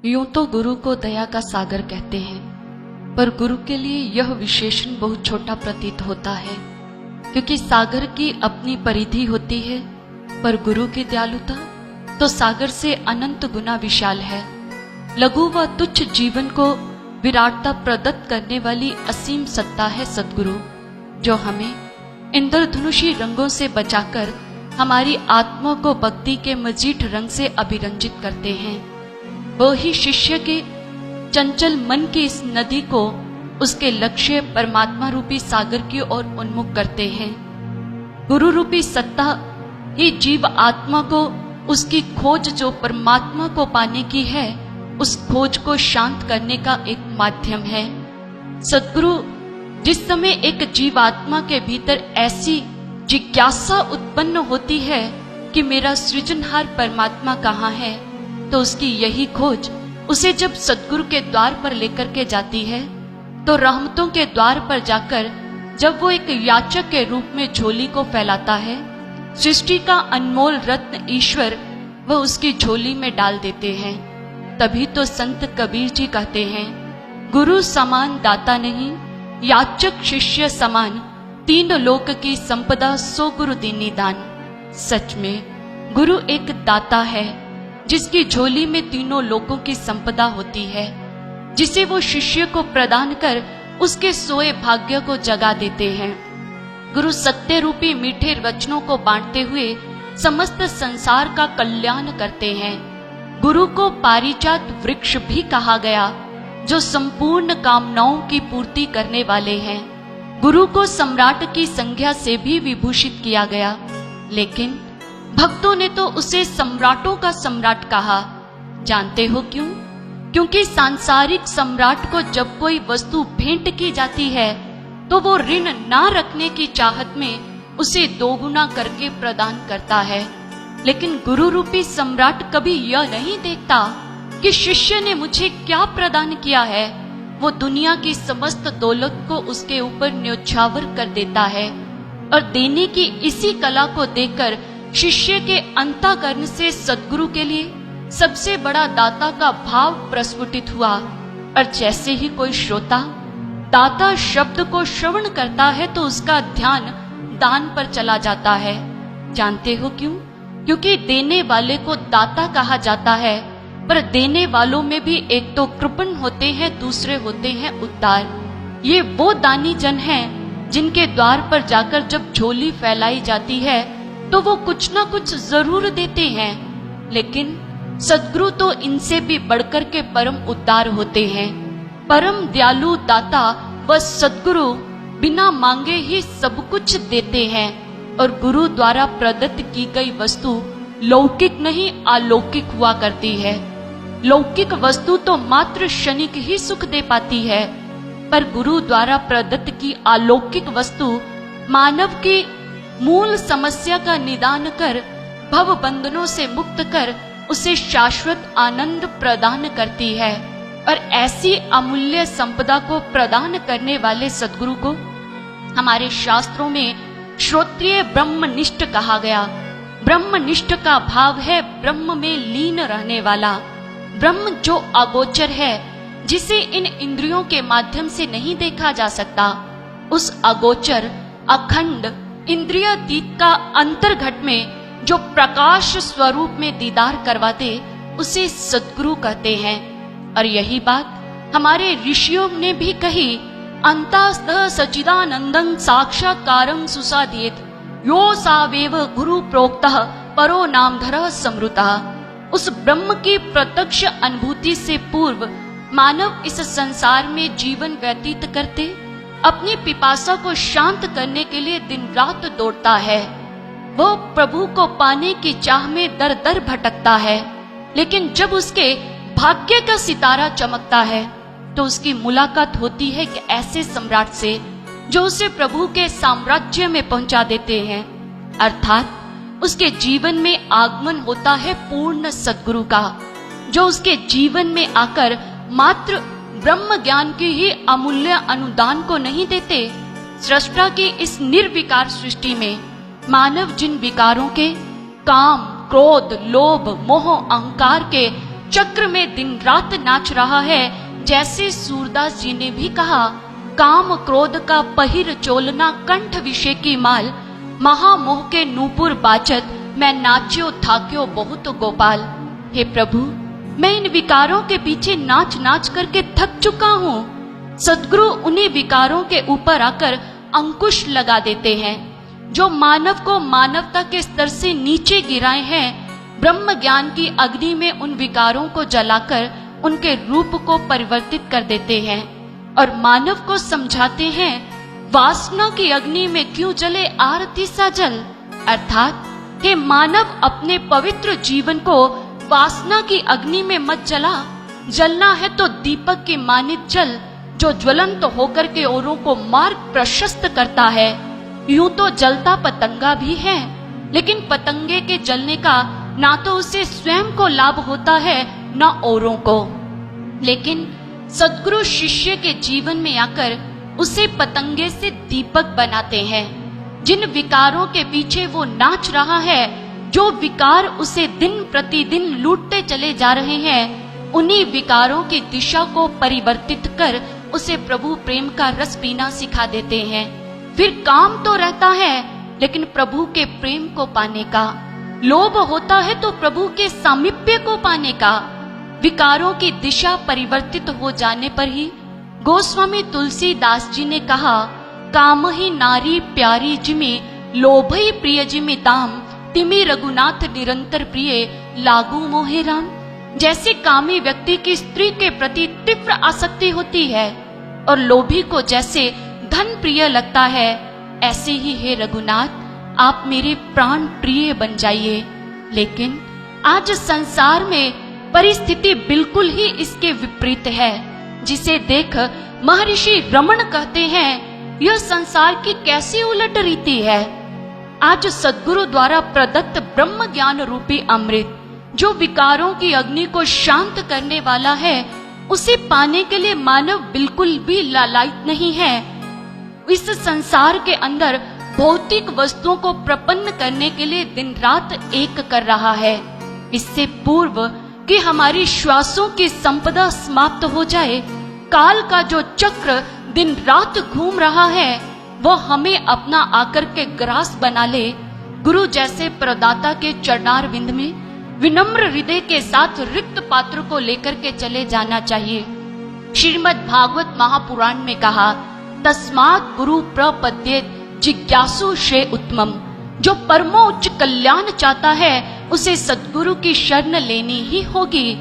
यूं तो गुरु को दया का सागर कहते हैं, पर गुरु के लिए यह विशेषण बहुत छोटा प्रतीत होता है, क्योंकि सागर की अपनी परिधि होती है, पर गुरु की दयालुता तो सागर से अनंत गुना विशाल है। लघु व तुच्छ जीवन को विराटता प्रदत्त करने वाली असीम सत्ता है सद्गुरु, जो हमें इंद्रधनुषी रंगों से बचाकर हमारी आत्मा को भक्ति के मजीठ रंग से अभिरंजित करते हैं। वो ही शिष्य के चंचल मन की इस नदी को उसके लक्ष्य परमात्मा रूपी सागर की ओर उन्मुख करते हैं। गुरु रूपी सत्ता ही जीव आत्मा को उसकी खोज जो परमात्मा को पाने की है, उस खोज को शांत करने का एक माध्यम है। सद्गुरु जिस समय एक जीवात्मा के भीतर ऐसी जिज्ञासा उत्पन्न होती है कि मेरा सृजनहार परमात्मा कहाँ है, तो उसकी यही खोज उसे जब सद्गुरु के द्वार पर लेकर के जाती है, तो रहमतों के द्वार पर जाकर जब वो एक याचक के रूप में झोली को फैलाता है, सृष्टि का अनमोल रत्न ईश्वर वह उसकी झोली में डाल देते हैं। तभी तो संत कबीर जी कहते हैं, गुरु समान दाता नहीं, याचक शिष्य समान, तीन लोक की संपदा सो गुरु दीनी दान। सच में गुरु एक दाता है, जिसकी झोली में तीनों लोकों की संपदा होती है, जिसे वो शिष्य को प्रदान कर उसके सोए भाग्य को जगा देते हैं। गुरु सत्य रूपी मीठे वचनों को बांटते हुए समस्त संसार का कल्याण करते हैं। गुरु को पारिजात वृक्ष भी कहा गया, जो संपूर्ण कामनाओं की पूर्ति करने वाले हैं। गुरु को सम्राट की संज्ञा से भी विभूषित किया गया, लेकिन भक्तों ने तो उसे सम्राटों का सम्राट कहा। जानते हो क्यों? क्योंकि सांसारिक सम्राट को जब कोई वस्तु भेंट की जाती है, तो वो ऋण ना रखने की चाहत में उसे दोगुना करके प्रदान करता है। लेकिन गुरु रूपी सम्राट कभी यह नहीं देखता कि शिष्य ने मुझे क्या प्रदान किया है। वो दुनिया की समस्त दौलत को उसके ऊपर न्योछावर कर देता है, और देने की इसी कला को देखकर शिष्य के अंतःकरण से सद्गुरु के लिए सबसे बड़ा दाता का भाव प्रस्फुटित हुआ। और जैसे ही कोई श्रोता दाता शब्द को श्रवण करता है, तो उसका ध्यान दान पर चला जाता है। जानते हो क्यों? क्योंकि देने वाले को दाता कहा जाता है, पर देने वालों में भी एक तो कृपण होते हैं, दूसरे होते हैं उदार। ये वो दानी जन हैं जिनके द्वार पर जाकर जब झोली फैलाई जाती है, तो वो कुछ ना कुछ जरूर देते हैं। लेकिन सद्गुरु तो इनसे भी बढ़कर के परम उदार होते हैं। परम दयालु दाता व सद्गुरु बिना मांगे ही सब कुछ देते हैं, और गुरु द्वारा प्रदत्त की गई वस्तु लौकिक नहीं अलौकिक हुआ करती है। लौकिक वस्तु तो मात्र क्षणिक ही सुख दे पाती है, पर गुरु द्वारा प्रदत्त की अलौकिक वस्तु मानव की मूल समस्या का निदान कर भव बंधनों से मुक्त कर उसे शाश्वत आनंद प्रदान करती है। और ऐसी अमूल्य संपदा को प्रदान करने वाले सद्गुरु को हमारे शास्त्रों में श्रोत्रिय ब्रह्मनिष्ठ कहा गया। ब्रह्मनिष्ठ का भाव है ब्रह्म में लीन रहने वाला। ब्रह्म जो अगोचर है, जिसे इन इंद्रियों के माध्यम से नहीं देखा जा सकता, उस अगोचर अखंड इंद्रियातीत का अंतर्घट में जो प्रकाश स्वरूप में दीदार करवा दे, उसे सद्गुरु कहते हैं। और यही बात हमारे ऋषियों ने भी कही, अंतस्तः सच्चिदानंदं साक्षात्कारं सुसाध्येत, यो सावेव गुरु प्रोक्तः परो नामधरः समृतः। उस ब्रह्म की प्रत्यक्ष अनुभूति से पूर्व मानव इस संसार में जीवन व्यतीत करते अपनी पिपासा को शांत करने के लिए दिन रात दौड़ता है। वो प्रभु को पाने की चाह में दर दर भटकता है, लेकिन जब उसके भाग्य का सितारा चमकता है, तो उसकी मुलाकात होती है कि ऐसे सम्राट से जो उसे प्रभु के साम्राज्य में पहुंचा देते हैं। अर्थात उसके जीवन में आगमन होता है पूर्ण सद्गुरु का, जो उसके जीवन में आकर मात्र ब्रह्म ज्ञान की ही अमूल्य अनुदान को नहीं देते, सृष्टा की इस निर्विकार सृष्टि में मानव जिन विकारों के काम, क्रोध, लोभ, मोह, अहंकार के चक्र में दिन रात नाच रहा है। जैसे सूरदास जी ने भी कहा, काम क्रोध का पहिर चोलना कंठ विषय की माल, महामोह के नूपुर बाजत मैं नाच्यो थाक्यो बहुत गोपाल। हे प्रभु, मैं इन विकारों के पीछे नाच नाच करके थक चुका हूँ। सद्गुरु उन्हीं विकारों के ऊपर आकर अंकुश लगा देते हैं जो मानव को मानवता के स्तर से नीचे गिराए हैं। ब्रह्म ज्ञान की अग्नि में उन विकारों को जलाकर उनके रूप को परिवर्तित कर देते हैं और मानव को समझाते हैं, वासना की अग्नि में क्यों जले आरती सा जल। अर्थात हे मानव, अपने पवित्र जीवन को वासना की अग्नि में मत जला। जलना है तो दीपक की मानित जल, जो ज्वलंत होकर के औरों को मार्ग प्रशस्त करता है। यूं तो जलता पतंगा भी है, लेकिन पतंगे के जलने का ना तो उसे स्वयं को लाभ होता है न औरों को। लेकिन सद्गुरु शिष्य के जीवन में आकर उसे पतंगे से दीपक बनाते हैं। जिन विकारों के पीछे वो नाच रहा है, जो विकार उसे दिन प्रतिदिन लूटते चले जा रहे हैं, उन्हीं विकारों की दिशा को परिवर्तित कर उसे प्रभु प्रेम का रस पीना सिखा देते हैं। फिर काम तो रहता है, लेकिन प्रभु के प्रेम को पाने का। लोभ होता है तो प्रभु के सामीप्य को पाने का। विकारों की दिशा परिवर्तित हो जाने पर ही गोस्वामी तुलसीदास जी ने कहा, काम ही नारी प्यारी जिमे, लोभ ही प्रिय जिमे दाम, तिमी रघुनाथ निरंतर प्रिय, लागू मोहे राम। जैसे कामी व्यक्ति की स्त्री के प्रति तीव्र आसक्ति होती है और लोभी को जैसे धन प्रिय लगता है, ऐसे ही हे रघुनाथ, आप मेरे प्राण प्रिय बन जाइए। लेकिन आज संसार में परिस्थिति बिल्कुल ही इसके विपरीत है, जिसे देख महर्षि रमण कहते हैं, यह संसार की कैसी उलट रीति है। आज सद्गुरु द्वारा प्रदत्त ब्रह्म ज्ञान रूपी अमृत, जो विकारों की अग्नि को शांत करने वाला है, उसे पाने के लिए मानव बिल्कुल भी लालायित नहीं है। इस संसार के अंदर भौतिक वस्तुओं को प्रपन्न करने के लिए दिन रात एक कर रहा है। इससे पूर्व कि हमारी श्वासों की संपदा समाप्त हो जाए, काल का जो चक्र दिन रात घूम रहा है, वो हमें अपना आकर के ग्रास बना ले। गुरु जैसे प्रदाता के चरणार विंद में विनम्र हृदय के साथ रिक्त पात्र को लेकर के चले जाना चाहिए। श्रीमद् भागवत महापुराण में कहा, तस्मात् गुरु प्रपद्येत जिज्ञासु श्रेय उत्तमम। जो परमोच्च कल्याण चाहता है, उसे सद्गुरु की शरण लेनी ही होगी।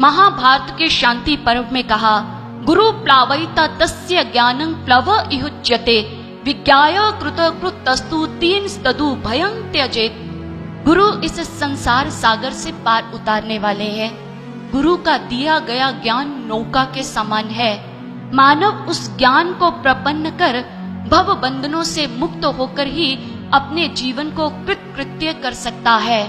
महाभारत के शांति पर्व में कहा, गुरु प्लावयिता तस्य ज्ञानं प्लव इहुच्यते, विज्ञाय कृत कृतस्तु तीन स्तदु भयं त्यजेत। गुरु इस संसार सागर से पार उतारने वाले हैं। गुरु का दिया गया ज्ञान नौका के समान है। मानव उस ज्ञान को प्रपन्न कर भव बंधनों से मुक्त होकर ही अपने जीवन को कृतकृत्य कर सकता है।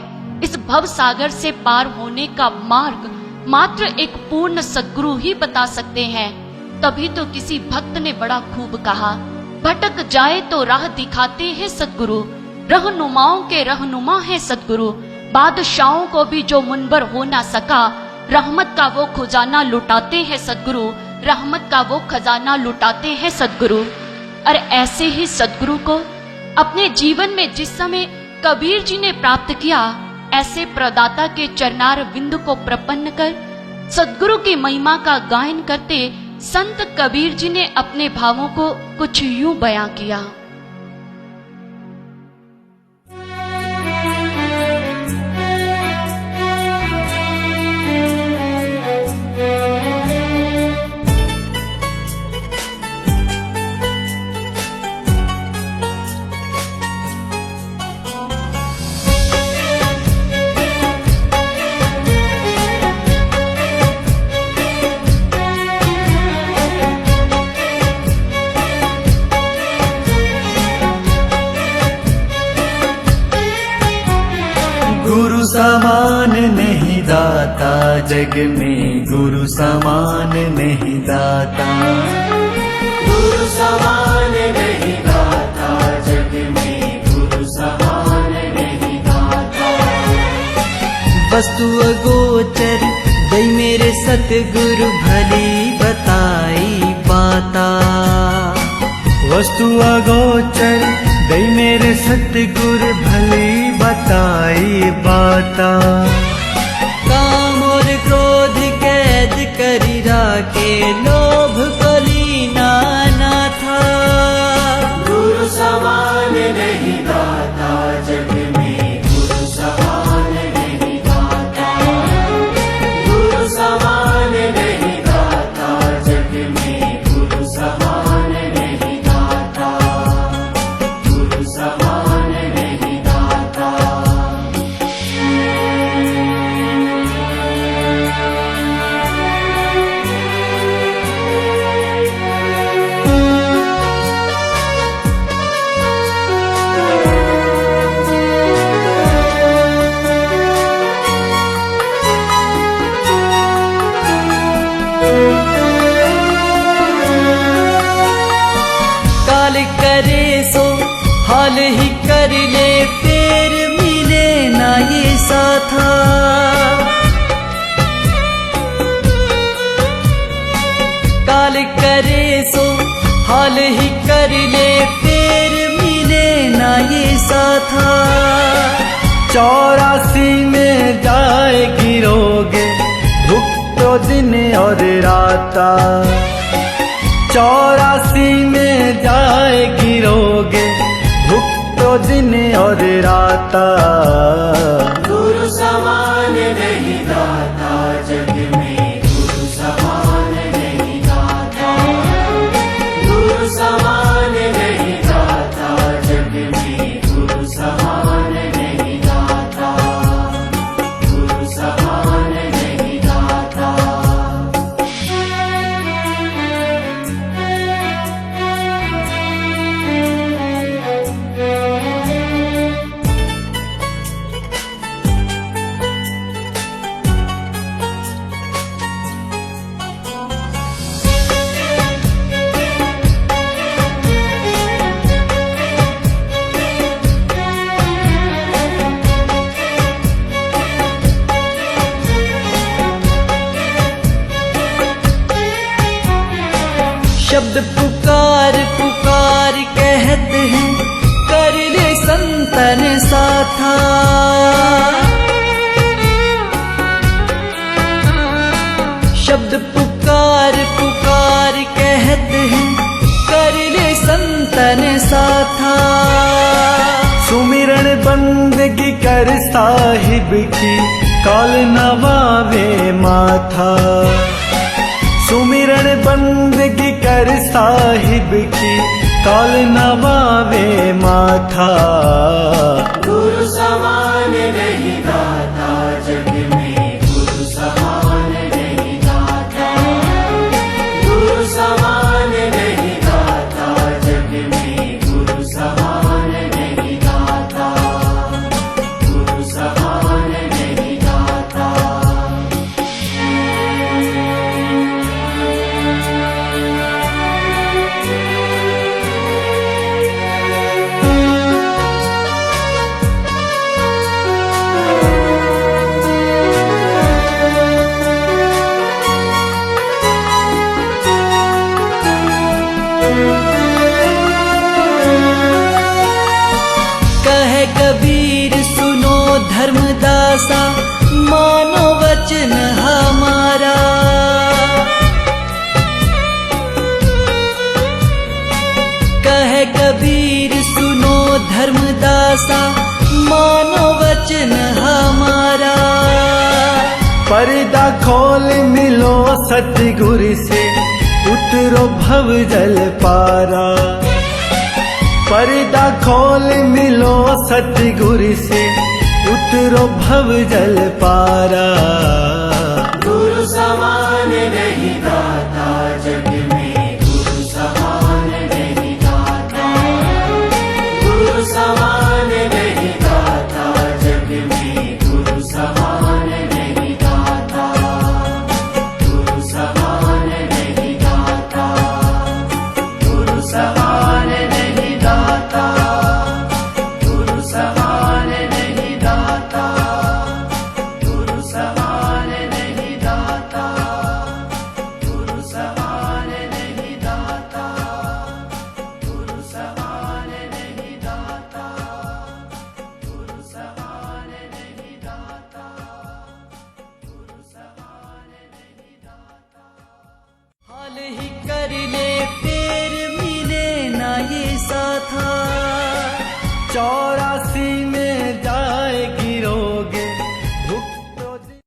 इस भव सागर से पार होने का मार्ग मात्र एक पूर्ण सद्गुरु ही बता सकते हैं। तभी तो किसी भक्त ने बड़ा खूब कहा, भटक जाए तो राह दिखाते हैं सद्गुरु, रहनुमाओं के रहनुमा है सद्गुरु। बादशाहों को भी जो मुनबर हो ना सका, रहमत का वो खजाना लुटाते हैं सद्गुरु, रहमत का वो खजाना लुटाते हैं सद्गुरु। और ऐसे ही सद्गुरु को अपने जीवन में जिस समय कबीर जी ने प्राप्त किया, ऐसे प्रदाता के चरणार विंद को प्रपन्न कर सद्गुरु की महिमा का गायन करते संत कबीर जी ने अपने भावों को कुछ यूं बयां किया। गुरु समान नहीं दाता जग में, गुरु समान नहीं दाता। गुरु समान नहीं दाता जग में, गुरु समान नहीं दाता। वस्तु अगोचर सतगुरु भली बताई बाता। वस्तु अगोचर दई मेरे सतगुरु भली बताई बाता। काम और क्रोध कैद करी राखे लोभ कलीना ना था। गुरु समान नहीं दाता जग में, गुरु समान नहीं दाता। गुरु समान नहीं दाता जग में, गुरु समान नहीं दाता। गुरु समान नहीं दाता। काल करे सो हाल ही कर ले, फिर मिले ना ये साथा। काल करे सो हाल ही कर ले, फिर मिले ना ये साथा। 84 में जाए गिरोगे भुगतो दिन और राता। 84 में जाए गिरोगे भुगतो दिन और राता। गुरु समान नहीं दाता जग में, गुरु समान नहीं दाता। गुरु समान नहीं दाता जग में, गुरु समान नहीं दाता। गुरु समान नहीं दाता। शब्द पुकार पुकार कहते हैं, कर ले संतन साथा। शब्द पुकार पुकार कहते हैं, कर ले संतन साथा। सुमिरन बंदगी कर साहिब की, काल नवावे माथा। सुमिरन बंदगी कर साहिब की, काल नवावे माथा। गुरु समान नहीं दाता जग में, गुरु समान नहीं दाता। गुरु समान नहीं दाता जग में, गुरु समान नहीं दाता। गुरु समान नहीं दाता। कहे कबीर सुनो धर्मदासा, मानो वचन हमारा। कहे कबीर सुनो धर्मदासा, मानो वचन हमारा। पर्दा खोल मिलो सतगुरु से, उतरो भव जल पारा। पर्दा खोल मिलो सतगुरु से, उतरो भव जल पारा। गुरु समान नहीं दाता